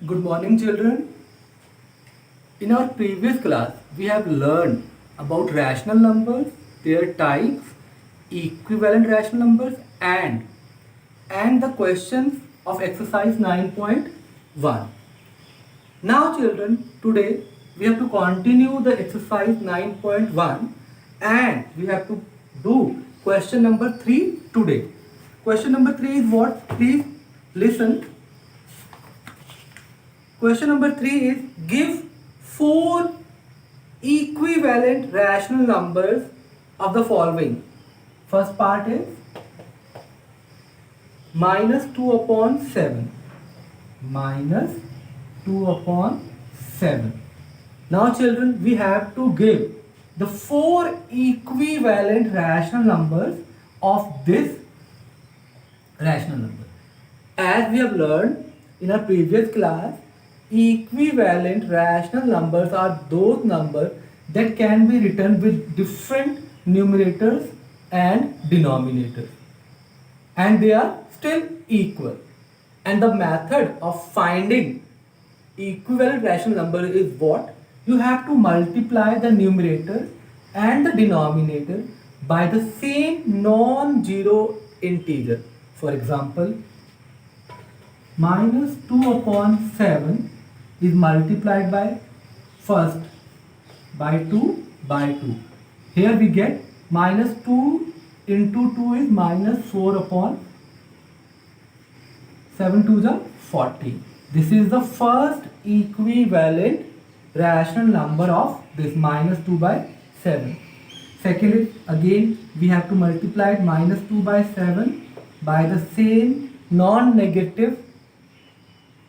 Good morning, children. In our previous class, we have learned about rational numbers, their types, equivalent rational numbers, and the questions of exercise 9.1. Now, children, today we have to continue the exercise 9.1 and we have to do question number 3 today. Question number 3 is what? Please listen. Question number 3 is give 4 equivalent rational numbers of the following. First part is minus 2 upon 7. Minus 2 upon 7. Now children, we have to give the 4 equivalent rational numbers of this rational number. As we have learned in our previous class, equivalent rational numbers are those numbers that can be written with different numerators and denominators, and they are still equal. And the method of finding equivalent rational number is what? You have to multiply the numerator and the denominator by the same non-zero integer. For example, minus 2 upon 7 is multiplied by first by 2 by 2. Here we get minus 2 into 2 is minus 4 upon 7 to the 40. This is the first equivalent rational number of this minus 2 by 7. Second is again we have to multiply minus 2 by 7 by the same non-negative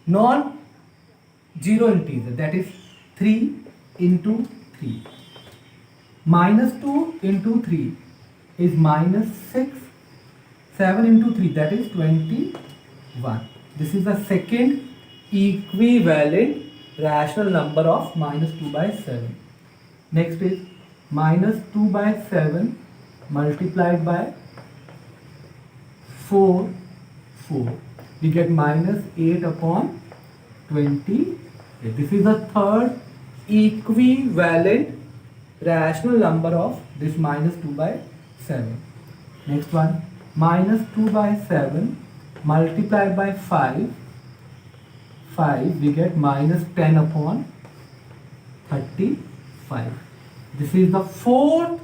non-zero integer, that is 3 into 3. Minus 2 into 3 is minus 6. 7 into 3, that is 21. This is the second equivalent rational number of minus 2 by 7. Next is minus 2 by 7 multiplied by 4. We get minus 8 upon 20. This is the third equivalent rational number of this minus 2 by 7. Next one, minus 2 by 7 multiplied by 5. We get minus 10 upon 35. This is the fourth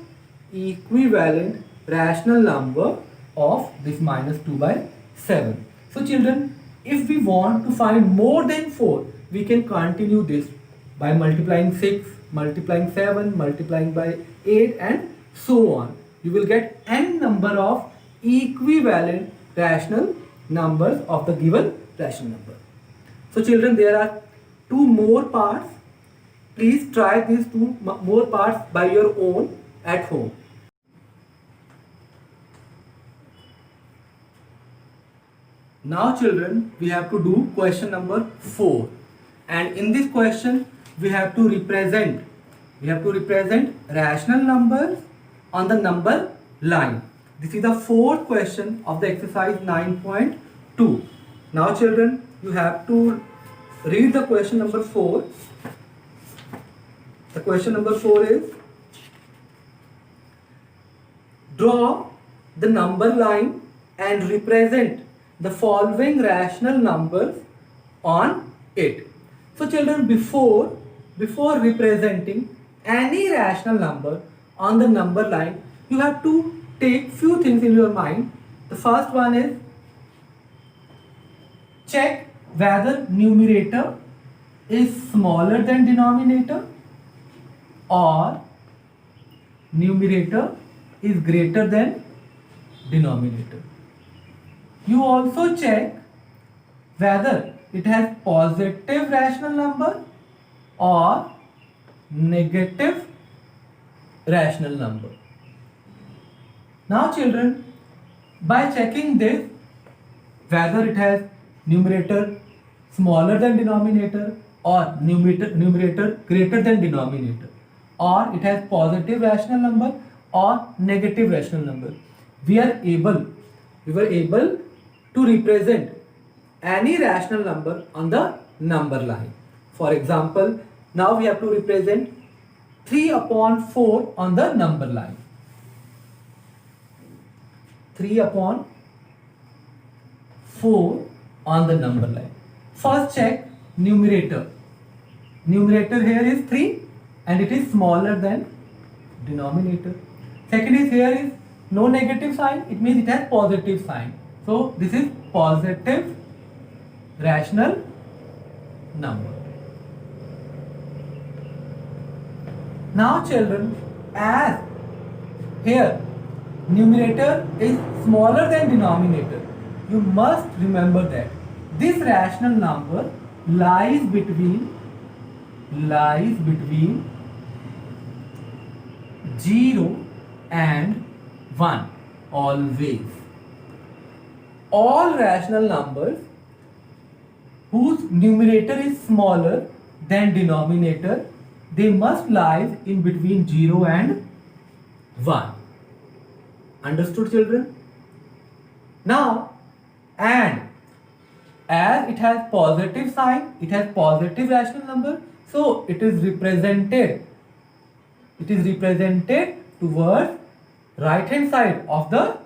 equivalent rational number of this minus 2 by 7. So children, if we want to find more than 4, we can continue this by multiplying 6, multiplying 7, multiplying by 8 and so on. You will get n number of equivalent rational numbers of the given rational number. So children, there are 2 more parts. Please try these 2 more parts by your own at home. Now children, we have to do question number 4, and in this question we have to represent rational numbers on the number line. This is the fourth question of the exercise 9.2. Now children, you have to read the question number 4. The question number 4 is draw the number line and represent the following rational numbers on it. So children, before representing any rational number on the number line, you have to take few things in your mind. The first one is check whether numerator is smaller than denominator or numerator is greater than denominator. You also check whether it has positive rational number or negative rational number. Now children, by checking this, whether it has numerator smaller than denominator or numerator greater than denominator, or it has positive rational number or negative rational number, we were able to represent any rational number on the number line. For example, now we have to represent 3 upon 4 on the number line. 3 upon 4 on the number line. First check numerator. Numerator here is 3 and it is smaller than denominator. Second is here is no negative sign, it means it has positive sign. So this is positive rational number. Now children, as here numerator is smaller than denominator, you must remember that this rational number lies between 0 and 1 always. All rational numbers whose numerator is smaller than denominator, they must lie in between 0 and 1. Understood children? Now, and as it has positive sign, it has positive rational number, so it is represented towards right hand side of the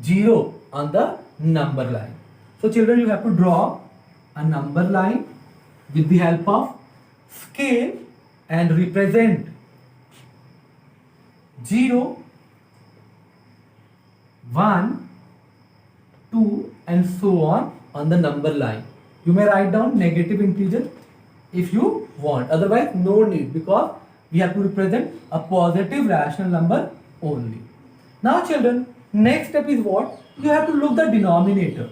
0 on the number line. So children, you have to draw a number line with the help of scale and represent 0, 1, 2 and so on the number line. You may write down negative integer if you want, otherwise no need, because we have to represent a positive rational number only. Now children, next step is what? You have to look the denominator.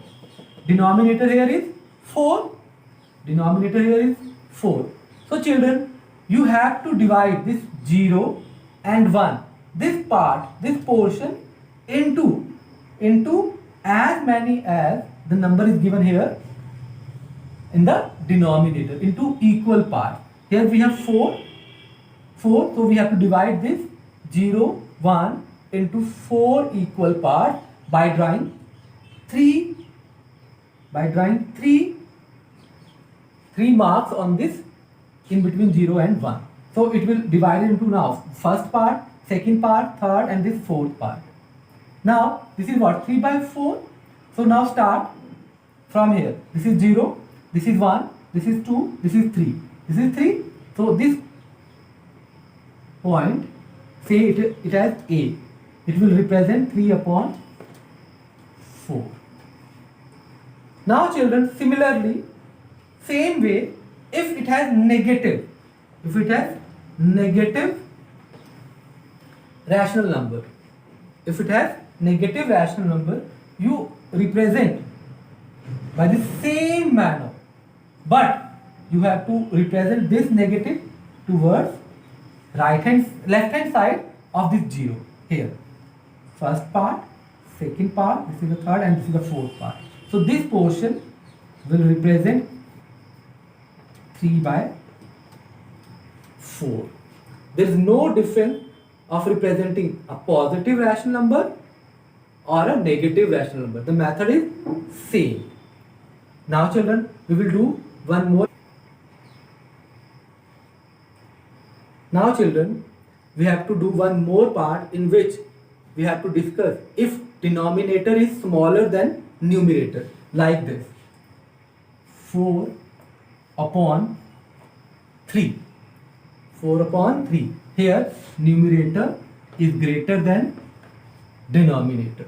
Denominator here is 4. Denominator here is 4. So children, you have to divide this 0 and 1, this part, this portion into as many as the number is given here in the denominator, into equal parts. Here we have 4, so we have to divide this 0, 1 into 4 equal parts by drawing 3 marks on this in between 0 and 1. So it will divide into now first part, second part, third and this fourth part. Now this is what? 3 by 4. So now start from here. This is 0, this is 1, this is 2, this is 3. This is 3. So this point, say it as A. It will represent 3 upon 4. Now children, similarly, same way, if it has negative rational number, you represent by the same manner, but you have to represent this negative towards left hand side of this 0 here. First part, second part, this is the third and this is the fourth part. So this portion will represent 3 by 4. There is no difference of representing a positive rational number or a negative rational number. The method is same. Now children, we will do one more. Now children, we have to do one more part in which we have to discuss if denominator is smaller than numerator, like this. 4 upon 3. 4 upon 3. Here numerator is greater than denominator.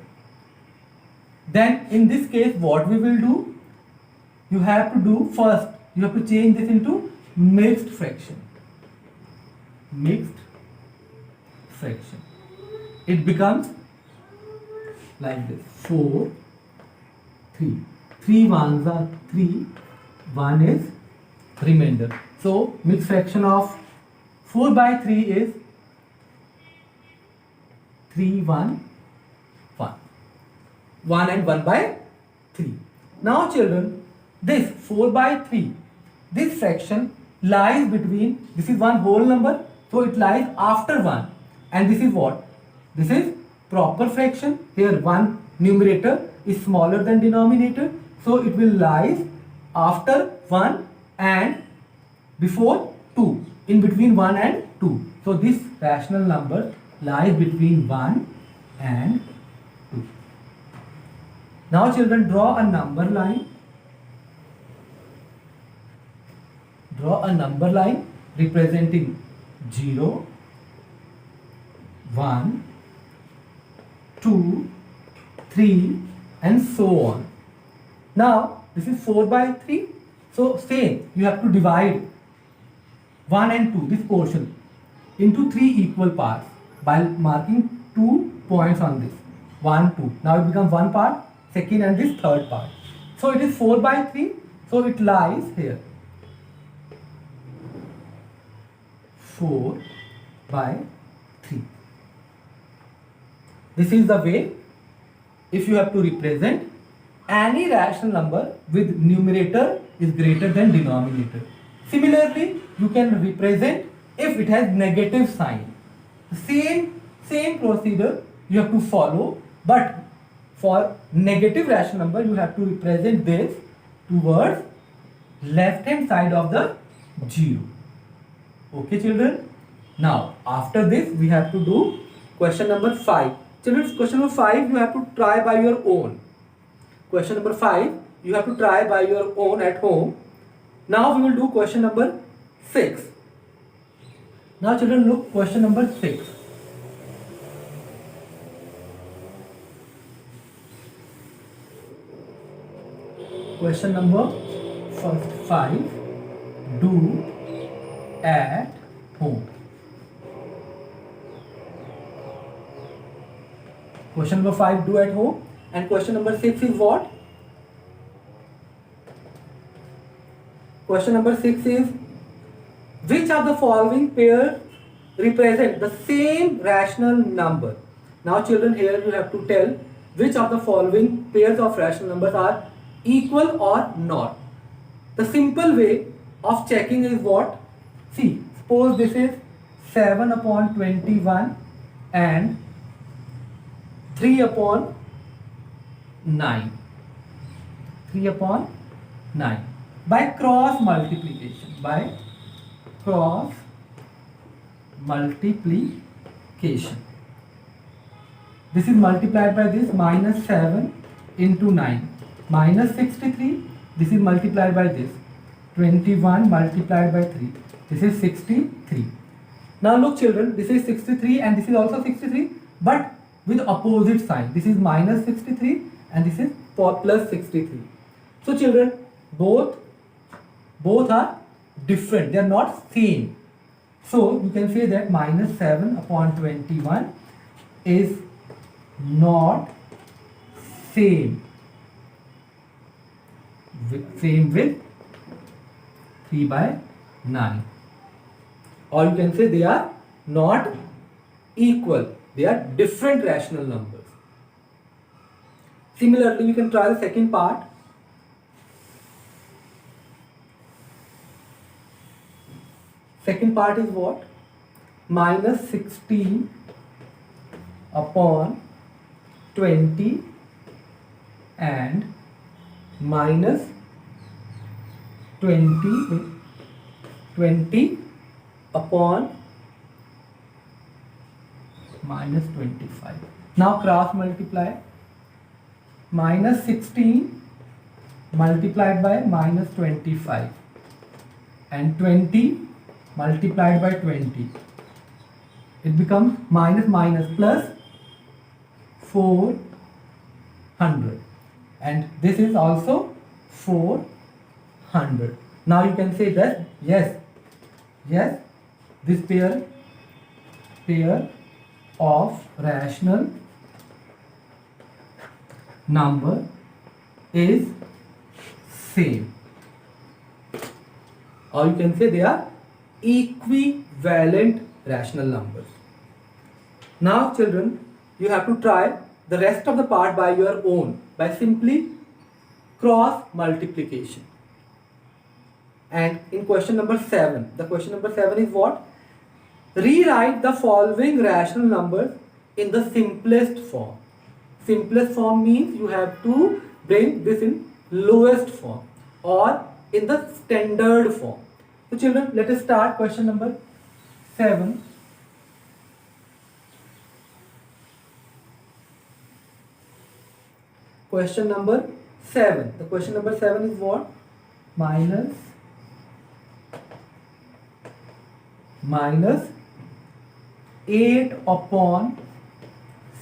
Then in this case what we will do? You have to do first, you have to change this into mixed fraction. Mixed fraction. It becomes like this. 4, 3. 3 ones are 3. 1 is remainder. So mixed fraction of 4 by 3 is 3, 1, 1. 1 and 1 by 3. Now children, this 4 by 3, this fraction lies between, this is one whole number, so it lies after 1. And this is what? This is proper fraction. Here 1 numerator is smaller than denominator, so it will lie after 1 and before 2, in between 1 and 2. So this rational number lies between 1 and 2. Now children, draw a number line. Draw a number line representing 0, 1, 2, 3 and so on. Now this is 4 by 3. So same, you have to divide 1 and 2, this portion, into 3 equal parts by marking 2 points on this. 1, 2. Now it becomes one part, second and this third part. So it is 4 by 3. So it lies here. 4 by 3. This is the way if you have to represent any rational number with numerator is greater than denominator. Similarly, you can represent if it has negative sign. Same procedure you have to follow, but for negative rational number you have to represent this towards left hand side of the 0. Okay children? Now after this we have to do question number 5. Children, question number 5 you have to try by your own. Question number 5 you have to try by your own at home. Now we will do question number 6. Now children, look, question number 6. Question number first 5, do at home. Question number 5, do at home. And question number 6 is what? Question number 6 is, which of the following pairs represent the same rational number? Now children, here you have to tell which of the following pairs of rational numbers are equal or not. The simple way of checking is what? See, suppose this is 7 upon 21 and 3 upon 9. 3 upon 9. By cross multiplication. By cross multiplication. This is multiplied by this, minus 7 into 9. Minus 63. This is multiplied by this. 21 multiplied by 3. This is 63. Now look children, this is 63 and this is also 63, but with opposite sign. This is minus 63 and this is plus 63. So children, both are different. They are not same. So you can say that minus 7 upon 21 is not same with 3 by 9. Or you can say they are not equal. They are different rational numbers. Similarly, you can try the second part. Second part is what? Minus 16 upon 20 and minus 20 upon minus 25. Now cross multiply. Minus 16 multiplied by minus 25 and 20 multiplied by 20. It becomes minus plus 400 and this is also 400. Now you can say that yes, this pair of rational number is same, or you can say they are equivalent rational numbers. Now children, you have to try the rest of the part by your own by simply cross multiplication. And in question number 7, the question number 7 is what? Rewrite the following rational numbers in the simplest form. Simplest form means you have to bring this in lowest form, or in the standard form. So children, let us start question number 7. Question number 7. The question number 7 is what? Minus 8 upon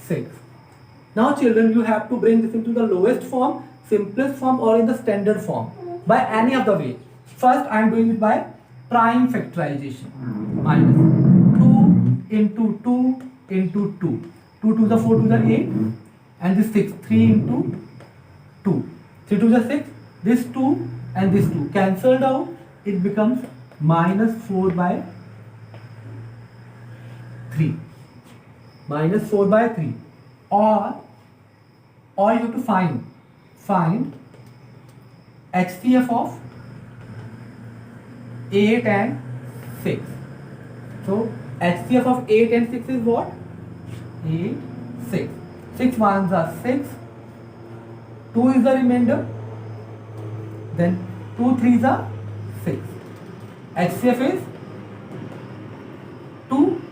6. Now children, you have to bring this into the lowest form, simplest form, or in the standard form by any of the way. First I am doing it by prime factorization. Minus 2 into 2 into 2. 2 to the 4 to the 8 and this 6. 3 into 2. 3 to the 6. This 2 and this 2 cancelled out. It becomes minus 4 by 3. Minus 4 by 3. Or you have to find HCF of 8 and 6. So HCF of 8 and 6 is what? 8, 6. 6 ones are 6. 2 is the remainder. Then 2 threes are 6. HCF is 2.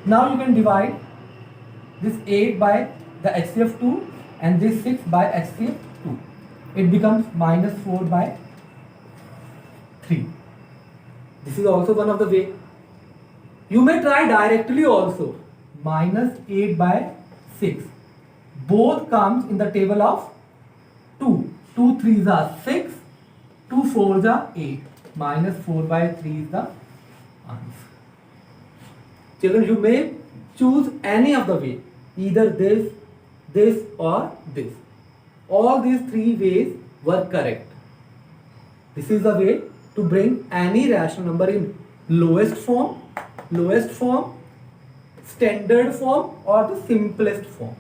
Now you can divide this 8 by the HCF 2 and this 6 by HCF 2. It becomes minus 4 by 3. This is also one of the way. You may try directly also. Minus 8 by 6. Both comes in the table of 2. 2 threes are 6. 2 fours are 8. Minus 4 by 3 is the answer. Children, you may choose any of the way. Either this or this. All these 3 ways were correct. This is the way to bring any rational number in lowest form, standard form, or the simplest form.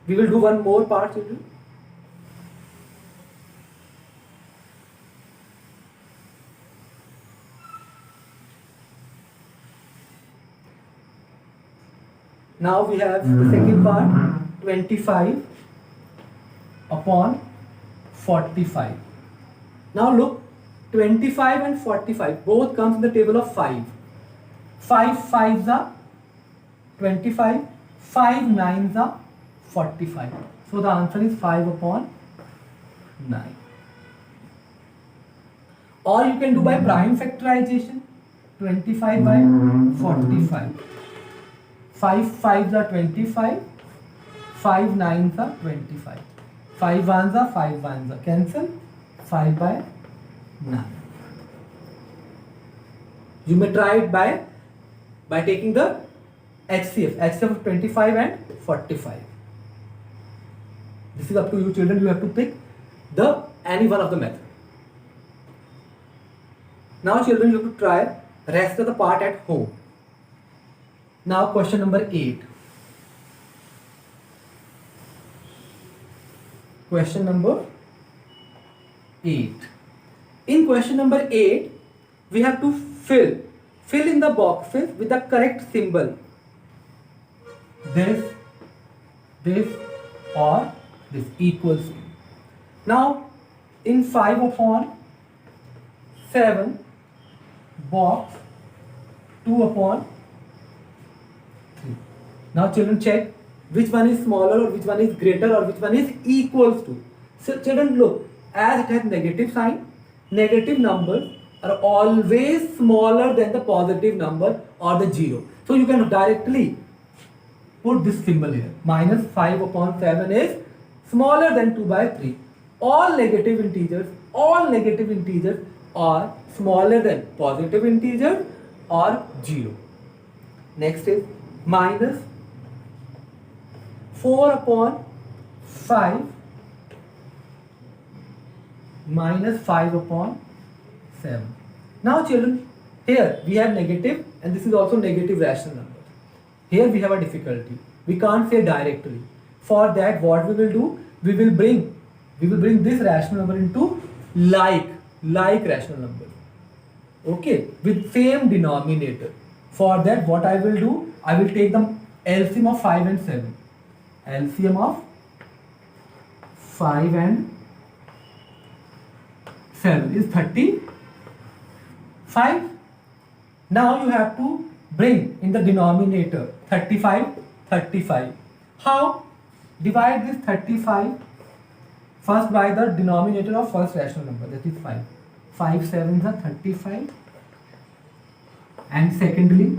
We will do one more part, children. Now we have the second part, 25 upon 45. Now look, 25 and 45 both comes in the table of 5. 5 5s are 25, 5 9s are 45. So the answer is 5 upon 9. Or you can do by prime factorization, 25 by 45. 5 5s are 25, 5 9s are 25. 5 1s are 5 1s are cancel, 5 by 9. You may try it by taking the HCF of 25 and 45. This is up to you, children. You have to pick any one of the method. Now children, you have to try rest of the part at home. Now question number 8. Question number 8. In question number 8, we have to fill in the boxes with the correct symbol. This or this equals to. Now in 5 upon 7 box 2 upon 3. Now children, check which one is smaller or which one is greater or which one is equals to. So children, look, as it has negative sign, negative numbers are always smaller than the positive number or the 0. So you can directly put this symbol here. Minus 5 upon 7 is smaller than 2 by 3. All negative integers are smaller than positive integers or 0. Next is minus 4 upon 5 minus 5 upon 7. Now children, here we have negative and this is also negative rational number. Here we have a difficulty. We can't say directly. For that, what we will do? We will bring this rational number into like rational number. Okay, with same denominator. For that, what I will do? I will take the LCM of 5 and 7. LCM of 5 and 7 is 35. Now you have to bring in the denominator 35. How? Divide this 35 first by the denominator of first rational number, that is 5. 5 7s are 35, and secondly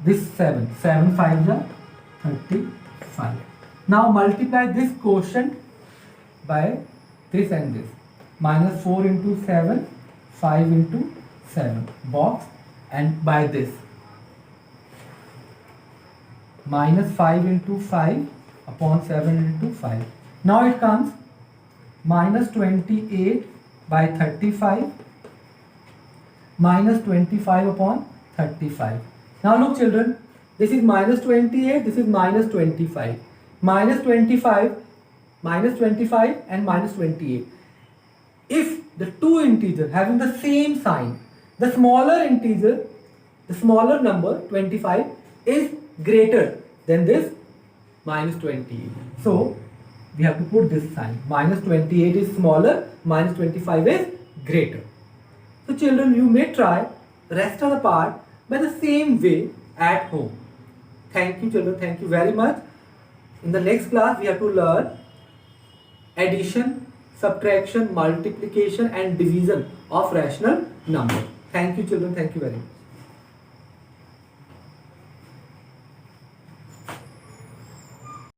this 7 5s are 35. Now multiply this quotient by this and this. Minus 4 into 7, 5 into 7 box, and by this minus 5 into 5 upon 7 into 5. Now it comes minus 28 by 35 minus 25 upon 35. Now look children, this is minus 28, this is minus 25. Minus 25 and minus 28. If the two integers having the same sign, the smaller integer, the smaller number 25 is greater than this minus 28. So we have to put this sign. Minus 28 is smaller, minus 25 is greater. So children, you may try the rest of the part by the same way at home. Thank you children, thank you very much. In the next class we have to learn addition, subtraction, multiplication and division of rational number. Thank you children, thank you very much.